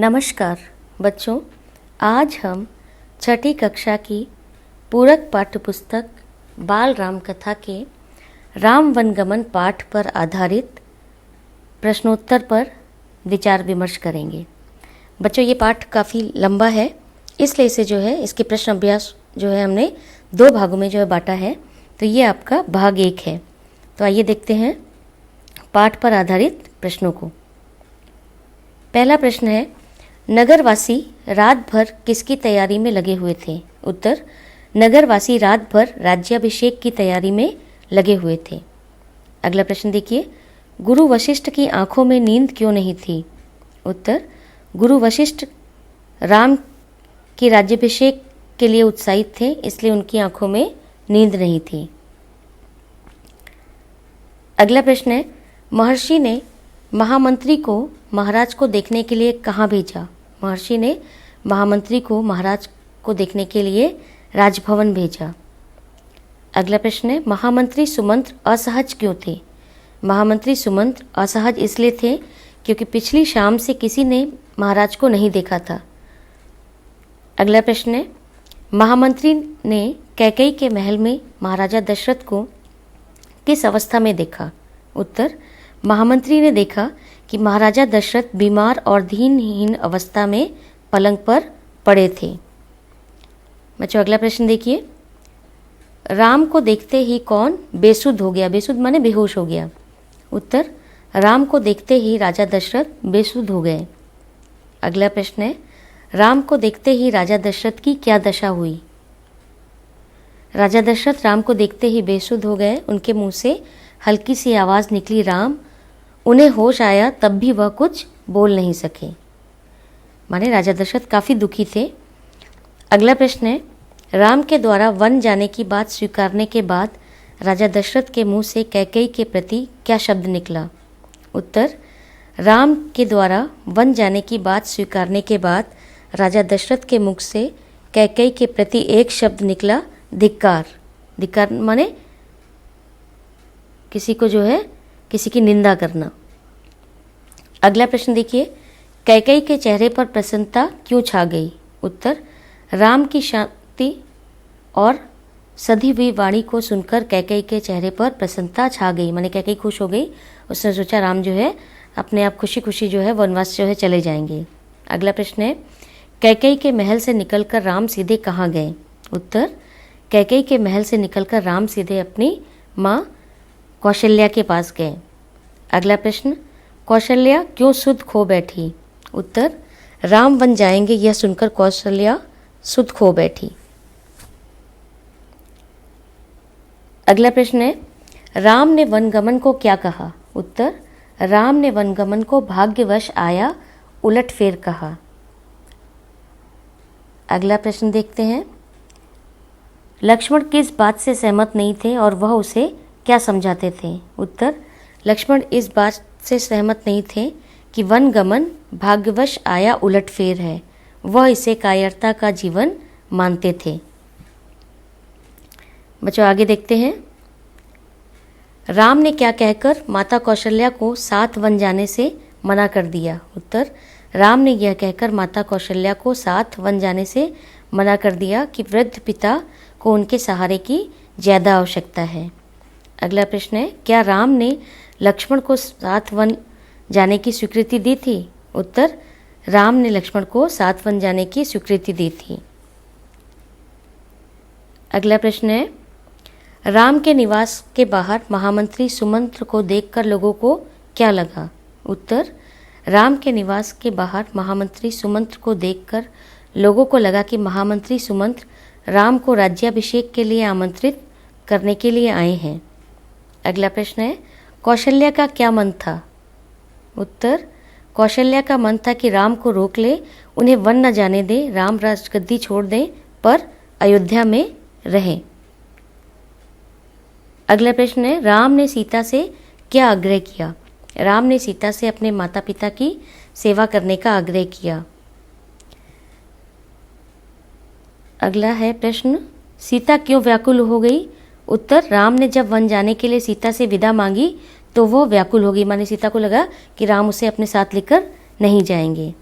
नमस्कार बच्चों, आज हम छठी कक्षा की पूरक पाठ्यपुस्तक बाल राम कथा के राम वनगमन पाठ पर आधारित प्रश्नोत्तर पर विचार विमर्श करेंगे। बच्चों, ये पाठ काफ़ी लंबा है, इसलिए इसे इसके प्रश्न अभ्यास हमने 2 भागों में बांटा है। तो ये आपका भाग 1 है। तो आइए देखते हैं पाठ पर आधारित प्रश्नों को। पहला प्रश्न है, नगरवासी रात भर किसकी तैयारी में लगे हुए थे? उत्तर, नगरवासी रात भर राज्याभिषेक की तैयारी में लगे हुए थे। अगला प्रश्न देखिए, गुरु वशिष्ठ की आंखों में नींद क्यों नहीं थी? उत्तर, गुरु वशिष्ठ राम के राज्याभिषेक के लिए उत्साहित थे, इसलिए उनकी आंखों में नींद नहीं थी। अगला प्रश्न है, महर्षि ने महामंत्री को महाराज को देखने के लिए कहाँ भेजा? महर्षि ने महामंत्री को महाराज को देखने के लिए राजभवन भेजा। अगला प्रश्न है, महामंत्री सुमंत्र असहज क्यों थे? महामंत्री सुमंत्र असहज इसलिए थे क्योंकि पिछली शाम से किसी ने महाराज को नहीं देखा था। अगला प्रश्न है, महामंत्री ने कैकेयी के महल में महाराजा दशरथ को किस अवस्था में देखा? उत्तर, महामंत्री ने देखा कि महाराजा दशरथ बीमार और दीनहीन अवस्था में पलंग पर पड़े थे। बच्चों, अगला प्रश्न देखिए, राम को देखते ही कौन बेसुध हो गया? बेसुध माने बेहोश हो गया। उत्तर, राम को देखते ही राजा दशरथ बेसुध हो गए। अगला प्रश्न है, राम को देखते ही राजा दशरथ की क्या दशा हुई? राजा दशरथ राम को देखते ही बेसुध हो गए। उनके मुंह से हल्की सी आवाज़ निकली, राम। उन्हें होश आया, तब भी वह कुछ बोल नहीं सके। माने राजा दशरथ काफ़ी दुखी थे। अगला प्रश्न है, राम के द्वारा वन जाने की बात स्वीकारने के बाद राजा दशरथ के मुंह से कैकेयी के प्रति क्या शब्द निकला? उत्तर, राम के द्वारा वन जाने की बात स्वीकारने के बाद राजा दशरथ के मुख से कैकेयी के प्रति एक शब्द निकला, धिक्कार। धिक्कार माने किसी को किसी की निंदा करना। अगला प्रश्न देखिए, कैकेयी के चेहरे पर प्रसन्नता क्यों छा गई? उत्तर, राम की शांति और सधी हुई वाणी को सुनकर कैकेयी के चेहरे पर प्रसन्नता छा गई। माने कैकेयी खुश हो गई। उसने सोचा राम अपने आप खुशी खुशी वनवास चले जाएंगे। अगला प्रश्न है, कैकेयी के महल से निकलकर राम सीधे कहाँ गए? उत्तर, कैकेयी के महल से निकलकर राम सीधे अपनी माँ कौशल्या के पास गए। अगला प्रश्न, कौशल्या क्यों सुध खो बैठी? उत्तर, राम वन जाएंगे यह सुनकर कौशल्या सुध खो बैठी। अगला प्रश्न है, राम ने वनगमन को क्या कहा? उत्तर, राम ने वनगमन को भाग्यवश आया उलटफेर कहा। अगला प्रश्न देखते हैं, लक्ष्मण किस बात से सहमत नहीं थे और वह उसे क्या समझाते थे? उत्तर, लक्ष्मण इस बात से सहमत नहीं थे कि वनगमन भाग्यवश आया उलटफेर है। वह इसे कायरता का जीवन मानते थे। बच्चों, आगे देखते हैं, राम ने क्या कहकर माता कौशल्या को साथ वन जाने से मना कर दिया? उत्तर, राम ने यह कहकर माता कौशल्या को साथ वन जाने से मना कर दिया कि वृद्ध पिता को उनके सहारे की ज़्यादा आवश्यकता है। अगला प्रश्न है, क्या राम ने लक्ष्मण को साथ वन जाने की स्वीकृति दी थी? उत्तर, राम ने लक्ष्मण को साथ वन जाने की स्वीकृति दी थी। अगला प्रश्न है, राम के निवास के बाहर महामंत्री सुमंत्र को देखकर लोगों को क्या लगा? उत्तर, राम के निवास के बाहर महामंत्री सुमंत्र को देखकर लोगों को लगा कि महामंत्री सुमंत्र राम को राज्याभिषेक के लिए आमंत्रित करने के लिए आए हैं। अगला प्रश्न है, कौशल्या का क्या मन था? उत्तर, कौशल्या का मन था कि राम को रोक ले, उन्हें वन न जाने दे, राम राजगद्दी छोड़ दें पर अयोध्या में रहें। अगला प्रश्न है, राम ने सीता से क्या आग्रह किया? राम ने सीता से अपने माता पिता की सेवा करने का आग्रह किया। अगला है प्रश्न, सीता क्यों व्याकुल हो गई? उत्तर, राम ने जब वन जाने के लिए सीता से विदा मांगी तो वो व्याकुल हो गई। माने सीता को लगा कि राम उसे अपने साथ लेकर नहीं जाएंगे।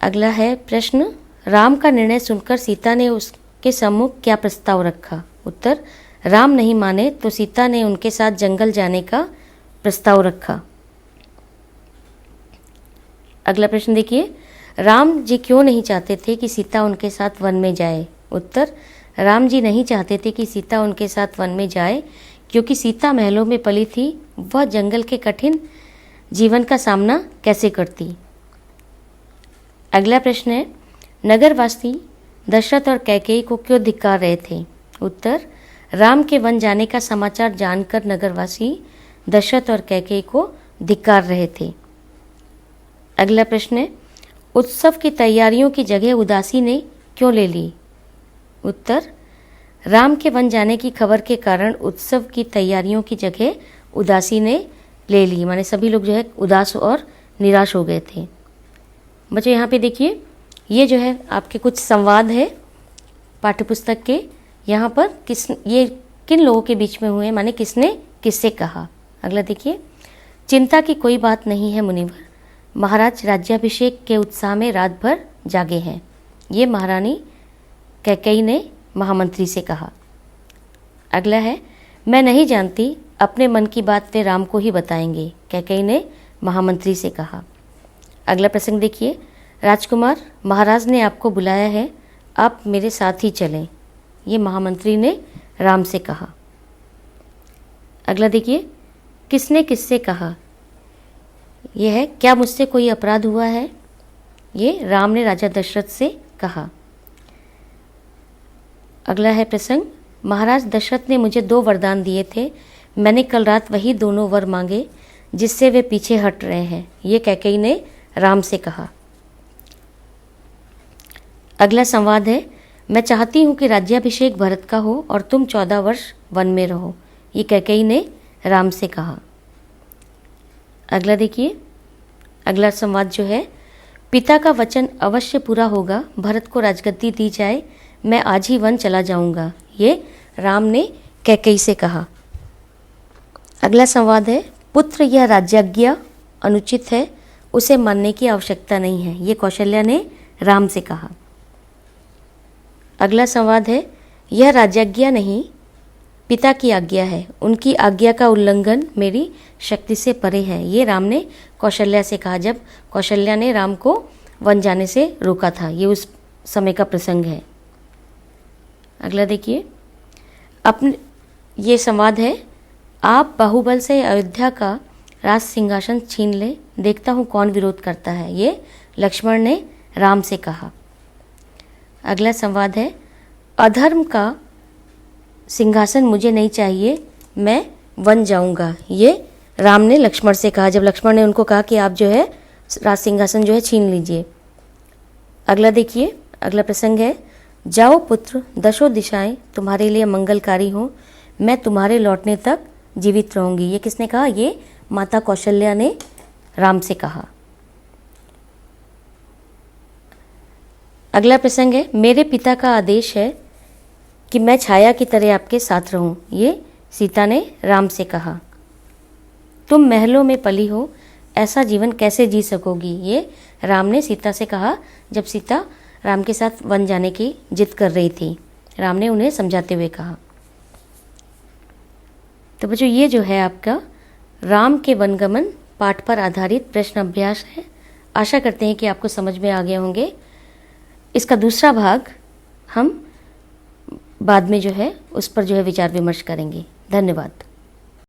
अगला है प्रश्न, राम का निर्णय सुनकर सीता ने उसके सम्मुख क्या प्रस्ताव रखा? उत्तर, राम नहीं माने तो सीता ने उनके साथ जंगल जाने का प्रस्ताव रखा। अगला प्रश्न देखिए, राम जी क्यों नहीं चाहते थे कि सीता उनके साथ वन में जाए? उत्तर, राम जी नहीं चाहते थे कि सीता उनके साथ वन में जाए क्योंकि सीता महलों में पली थी, वह जंगल के कठिन जीवन का सामना कैसे करती? अगला प्रश्न है, नगरवासी दशरथ और कैकेयी को क्यों धिक्कार रहे थे? उत्तर, राम के वन जाने का समाचार जानकर नगरवासी दशरथ और कैकेयी को धिक्कार रहे थे। अगला प्रश्न है, उत्सव की तैयारियों की जगह उदासी ने क्यों ले ली? उत्तर, राम के वन जाने की खबर के कारण उत्सव की तैयारियों की जगह उदासी ने ले ली, माने सभी लोग जो है उदास और निराश हो गए थे। बच्चों यहाँ पे देखिए, ये जो है आपके कुछ संवाद है पाठ्यपुस्तक के। यहाँ पर ये किन लोगों के बीच में हुए, माने किसने किससे कहा? अगला देखिए, चिंता की कोई बात नहीं है मुनिवर, महाराज राज्याभिषेक के उत्साह में रात भर जागे हैं। ये महारानी कैकेयी ने महामंत्री से कहा। अगला है, मैं नहीं जानती, अपने मन की बात वे राम को ही बताएंगे, कैकेयी ने महामंत्री से कहा। अगला प्रसंग देखिए, राजकुमार महाराज ने आपको बुलाया है, आप मेरे साथ ही चलें, ये महामंत्री ने राम से कहा। अगला देखिए, किसने किससे कहा? यह है, क्या मुझसे कोई अपराध हुआ है? ये राम ने राजा दशरथ से कहा। अगला है प्रसंग, महाराज दशरथ ने मुझे 2 वरदान दिए थे, मैंने कल रात वही दोनों वर मांगे जिससे वे पीछे हट रहे हैं, ये कैकेयी ने राम से कहा। अगला संवाद है, मैं चाहती हूँ कि राज्याभिषेक भरत का हो और तुम 14 वर्ष वन में रहो, ये कैकेयी ने राम से कहा। अगला देखिए, अगला संवाद जो है, पिता का वचन अवश्य पूरा होगा, भरत को राजगद्दी दी जाए, मैं आज ही वन चला जाऊंगा, ये राम ने कैकेयी से कहा। अगला संवाद है, पुत्र यह राज्याज्ञा अनुचित है, उसे मानने की आवश्यकता नहीं है, ये कौशल्या ने राम से कहा। अगला संवाद है, यह राज्याज्ञा नहीं पिता की आज्ञा है, उनकी आज्ञा का उल्लंघन मेरी शक्ति से परे है, ये राम ने कौशल्या से कहा जब कौशल्या ने राम को वन जाने से रोका था, ये उस समय का प्रसंग है। अगला देखिए, अपने ये संवाद है, आप बाहुबल से अयोध्या का राज सिंहासन छीन ले, देखता हूँ कौन विरोध करता है, ये लक्ष्मण ने राम से कहा। अगला संवाद है, अधर्म का सिंहासन मुझे नहीं चाहिए, मैं वन जाऊंगा, ये राम ने लक्ष्मण से कहा जब लक्ष्मण ने उनको कहा कि आप जो है राज सिंहासन जो है छीन लीजिए। अगला देखिए, अगला प्रसंग है, जाओ पुत्र, दशों दिशाएं तुम्हारे लिए मंगलकारी हो, मैं तुम्हारे लौटने तक जीवित रहूंगी, ये किसने कहा? ये माता कौशल्या ने राम से कहा। अगला प्रसंग है, मेरे पिता का आदेश है कि मैं छाया की तरह आपके साथ रहूं, ये सीता ने राम से कहा। तुम महलों में पली हो, ऐसा जीवन कैसे जी सकोगी, ये राम ने सीता से कहा जब सीता राम के साथ वन जाने की जिद कर रही थी, राम ने उन्हें समझाते हुए कहा। तो बच्चों, ये जो है आपका राम के वनगमन पाठ पर आधारित प्रश्न अभ्यास है। आशा करते हैं कि आपको समझ में आ गए होंगे। इसका दूसरा भाग हम बाद में जो है उस पर जो है विचार विमर्श करेंगे। धन्यवाद।